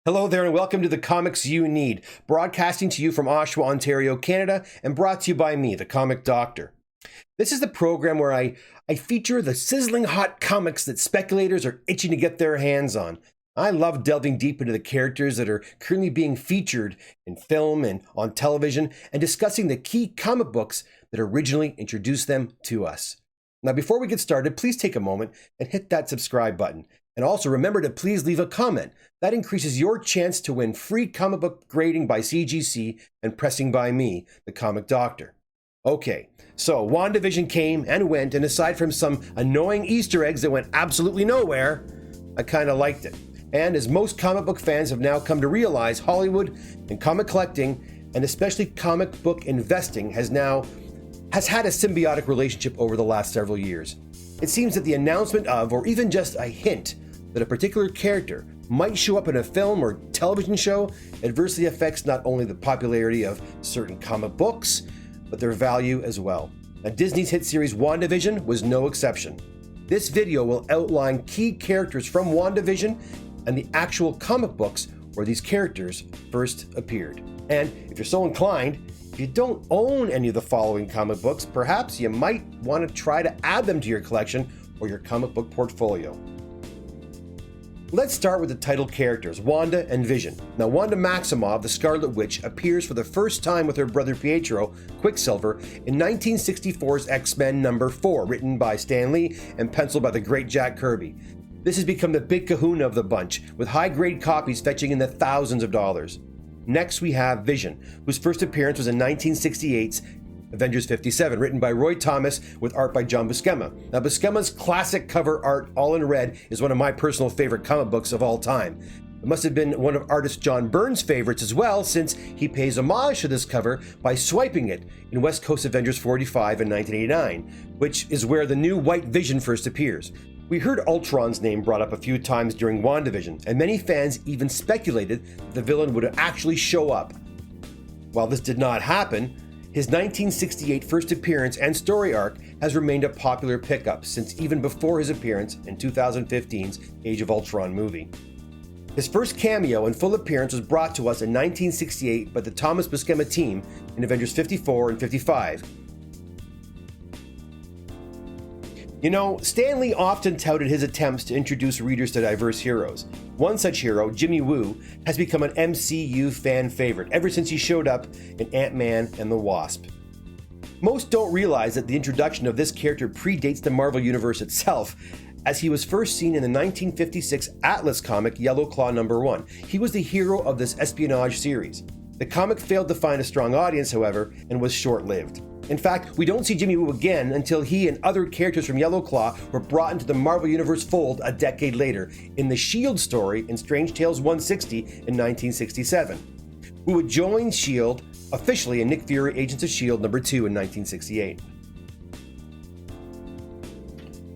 Hello there and welcome to the Comics You Need, broadcasting to you from Oshawa, Ontario, Canada, and brought to you by me, the Comic Doctor. This is the program where I feature the sizzling hot comics that speculators are itching to get their hands on. I love delving deep into the characters that are currently being featured in film and on television and discussing the key comic books that originally introduced them to us. Now, before we get started, please take a moment and hit that subscribe button. And also remember to please leave a comment. That increases your chance to win free comic book grading by CGC and pressing by me, the Comic Doctor. Okay, so WandaVision came and went, and aside from some annoying Easter eggs that went absolutely nowhere, I kind of liked it. And as most comic book fans have now come to realize, Hollywood and comic collecting, and especially comic book investing, has had a symbiotic relationship over the last several years. It seems that the announcement of, or even just a hint, that a particular character might show up in a film or television show adversely affects not only the popularity of certain comic books, but their value as well. Now, Disney's hit series WandaVision was no exception. This video will outline key characters from WandaVision and the actual comic books where these characters first appeared. And if you're so inclined, if you don't own any of the following comic books, perhaps you might want to try to add them to your collection or your comic book portfolio. Let's start with the title characters, Wanda and Vision. Now, Wanda Maximoff, the Scarlet Witch, appears for the first time with her brother Pietro, Quicksilver, in 1964's X-Men number 4, written by Stan Lee and penciled by the great Jack Kirby. This has become the big kahuna of the bunch, with high-grade copies fetching in the thousands of dollars. Next, we have Vision, whose first appearance was in 1968's Avengers 57, written by Roy Thomas with art by John Buscema. Now, Buscema's classic cover art, all in red, is one of my personal favorite comic books of all time. It must have been one of artist John Byrne's favorites as well, since he pays homage to this cover by swiping it in West Coast Avengers 45 in 1989, which is where the new White Vision first appears. We heard Ultron's name brought up a few times during WandaVision, and many fans even speculated that the villain would actually show up. While this did not happen, his 1968 first appearance and story arc has remained a popular pickup since even before his appearance in 2015's Age of Ultron movie. His first cameo and full appearance was brought to us in 1968 by the Thomas Buscema team in Avengers 54 and 55. You know, Stan Lee often touted his attempts to introduce readers to diverse heroes. One such hero, Jimmy Woo, has become an MCU fan favorite ever since he showed up in Ant-Man and the Wasp. Most don't realize that the introduction of this character predates the Marvel Universe itself, as he was first seen in the 1956 Atlas comic Yellow Claw number 1. He was the hero of this espionage series. The comic failed to find a strong audience, however, and was short-lived. In fact, we don't see Jimmy Woo again until he and other characters from Yellow Claw were brought into the Marvel Universe fold a decade later in the S.H.I.E.L.D. story in Strange Tales 160 in 1967. Woo would join S.H.I.E.L.D. officially in Nick Fury Agents of S.H.I.E.L.D. number 2 in 1968.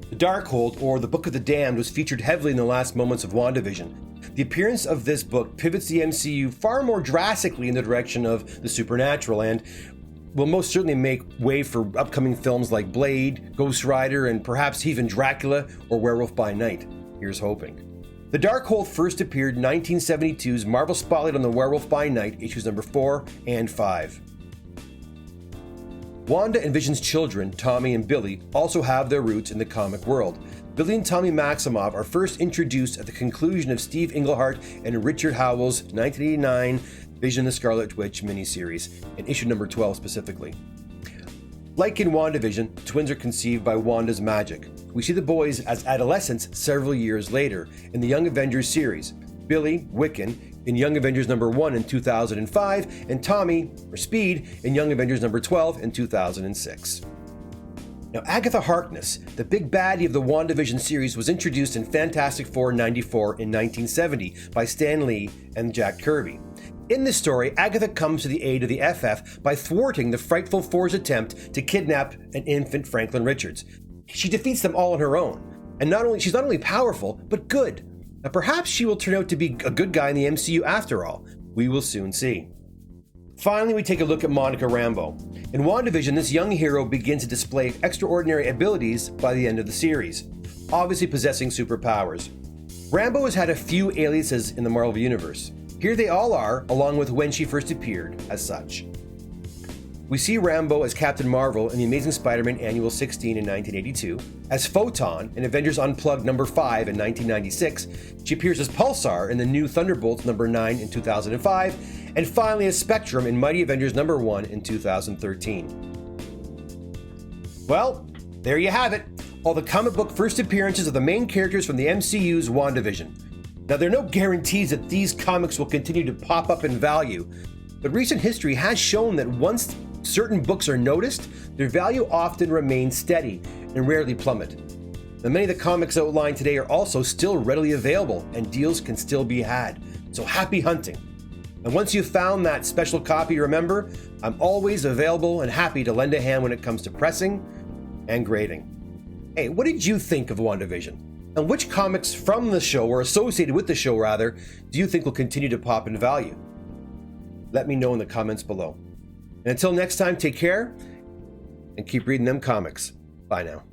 The Darkhold, or the Book of the Damned, was featured heavily in the last moments of WandaVision. The appearance of this book pivots the MCU far more drastically in the direction of the supernatural and will most certainly make way for upcoming films like Blade, Ghost Rider, and perhaps even Dracula or Werewolf by Night. Here's hoping. The Darkhold first appeared in 1972's Marvel Spotlight on the Werewolf by Night, issues number 4 and 5. Wanda and Vision's children, Tommy and Billy, also have their roots in the comic world. Billy and Tommy Maximoff are first introduced at the conclusion of Steve Englehart and Richard Howell's 1989 Vision the Scarlet Witch miniseries, in issue number 12 specifically. Like in WandaVision, the twins are conceived by Wanda's magic. We see the boys as adolescents several years later in the Young Avengers series. Billy, Wiccan, in Young Avengers number 1 in 2005, and Tommy, or Speed, in Young Avengers number 12 in 2006. Now, Agatha Harkness, the big baddie of the WandaVision series, was introduced in Fantastic Four 94 in 1970 by Stan Lee and Jack Kirby. In this story, Agatha comes to the aid of the FF by thwarting the Frightful Four's attempt to kidnap an infant Franklin Richards. She defeats them all on her own. And she's not only powerful, but good. Now, perhaps she will turn out to be a good guy in the MCU after all. We will soon see. Finally, we take a look at Monica Rambeau. In WandaVision, this young hero begins to display extraordinary abilities by the end of the series, obviously possessing superpowers. Rambo has had a few aliases in the Marvel Universe. Here they all are, along with when she first appeared as such. We see Rambo as Captain Marvel in The Amazing Spider-Man Annual 16 in 1982, as Photon in Avengers Unplugged number 5 in 1996, she appears as Pulsar in the New Thunderbolts number 9 in 2005, and finally as Spectrum in Mighty Avengers number 1 in 2013. Well, there you have it, all the comic book first appearances of the main characters from the MCU's WandaVision. Now, there are no guarantees that these comics will continue to pop up in value, but recent history has shown that once certain books are noticed, their value often remains steady and rarely plummet. Now, many of the comics outlined today are also still readily available, and deals can still be had, so happy hunting. And once you've found that special copy, remember, I'm always available and happy to lend a hand when it comes to pressing and grading. Hey, what did you think of WandaVision? And which comics from the show, or associated with the show rather, do you think will continue to pop in value? Let me know in the comments below. And until next time, take care and keep reading them comics. Bye now.